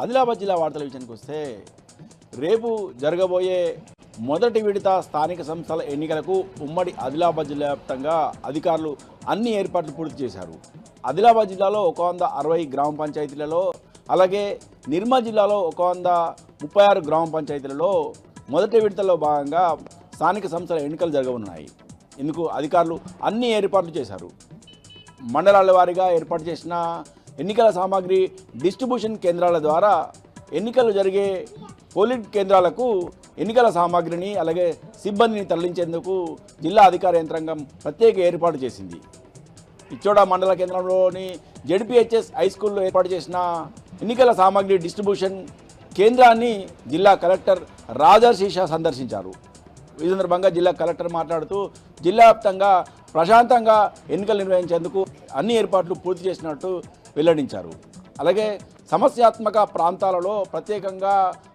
ఆదిలాబాద్ జిల్లా వార్తల విషయానికి వస్తే రేపు జరగబోయే మొదటి విడత స్థానిక సంస్థల ఎన్నికలకు ఉమ్మడి ఆదిలాబాద్ జిల్లా వ్యాప్తంగా అధికారులు అన్ని ఏర్పాట్లు పూర్తి చేశారు. ఆదిలాబాద్ జిల్లాలో 160 గ్రామ పంచాయతీలలో, అలాగే నిర్మల్ జిల్లాలో 136 గ్రామ పంచాయతీలలో మొదటి విడతలో భాగంగా స్థానిక సంస్థల ఎన్నికలు జరగనున్నాయి. ఇందుకు అధికారులు అన్ని ఏర్పాట్లు చేశారు. మండలాల వారీగా ఏర్పాటు చేసిన ఎన్నికల సామాగ్రి డిస్ట్రిబ్యూషన్ కేంద్రాల ద్వారా ఎన్నికలు జరిగే పోలింగ్ కేంద్రాలకు ఎన్నికల సామాగ్రిని అలాగే సిబ్బందిని తరలించేందుకు జిల్లా అధికార యంత్రాంగం ప్రత్యేక ఏర్పాటు చేసింది. ఇచ్చోడ మండల కేంద్రంలోని జెడ్పీహెచ్ఎస్ హై స్కూల్లో ఏర్పాటు చేసిన ఎన్నికల సామాగ్రి డిస్ట్రిబ్యూషన్ కేంద్రాన్ని జిల్లా కలెక్టర్ రాజర్షిషా సందర్శించారు. ఈ సందర్భంగా జిల్లా కలెక్టర్ మాట్లాడుతూ జిల్లా వ్యాప్తంగా ప్రశాంతంగా ఎన్నికలు నిర్వహించేందుకు అన్ని ఏర్పాట్లు పూర్తి చేసినట్టు వెల్లడించారు. అలాగే సమస్యాత్మక ప్రాంతాలలో ప్రత్యేకంగా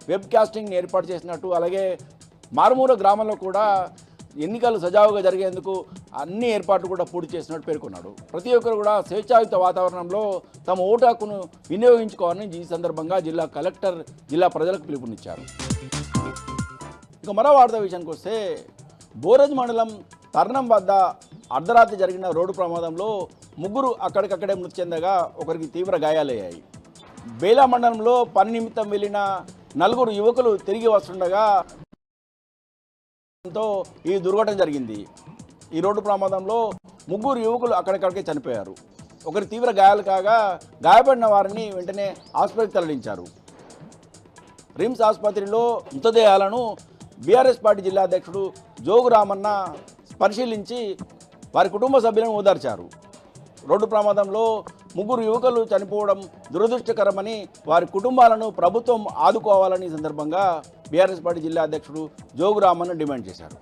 వెబ్ కాస్టింగ్ ఏర్పాటు చేసినట్టు, అలాగే మారుమూల గ్రామంలో కూడా ఎన్నికలు సజావుగా జరిగేందుకు అన్ని ఏర్పాట్లు కూడా పూర్తి చేసినట్టు పేర్కొన్నాడు. ప్రతి ఒక్కరు కూడా స్వేచ్ఛాయుత వాతావరణంలో తమ ఓటు హక్కును వినియోగించుకోవాలని ఈ సందర్భంగా జిల్లా కలెక్టర్ జిల్లా ప్రజలకు పిలుపునిచ్చారు. ఇక మరో వార్త విషయానికి వస్తే బోరజ్ మండలం తర్నం వద్ద అర్ధరాత్రి జరిగిన రోడ్డు ప్రమాదంలో ముగ్గురు అక్కడికక్కడే మృతి చెందగా ఒకరికి తీవ్ర గాయాలయ్యాయి. బేలా మండలంలో పని నిమిత్తం వెళ్లిన 4 యువకులు తిరిగి వస్తుండగా ఈ దుర్ఘటన జరిగింది. ఈ రోడ్డు ప్రమాదంలో 3 యువకులు అక్కడికక్కడే చనిపోయారు. ఒకరి తీవ్ర గాయాలు కాగా గాయపడిన వారిని వెంటనే ఆసుపత్రికి తరలించారు. రిమ్స్ ఆసుపత్రిలో మృతదేహాలను బీఆర్ఎస్ పార్టీ జిల్లా అధ్యక్షుడు జోగు రామన్న పరిశీలించి వారి కుటుంబ సభ్యులను ఓదార్చారు. రోడ్డు ప్రమాదంలో 3 యువకులు చనిపోవడం దురదృష్టకరమని, వారి కుటుంబాలను ప్రభుత్వం ఆదుకోవాలని సందర్భంగా బీఆర్ఎస్ పార్టీ జిల్లా అధ్యక్షుడు జోగు రామన్న డిమాండ్ చేశారు.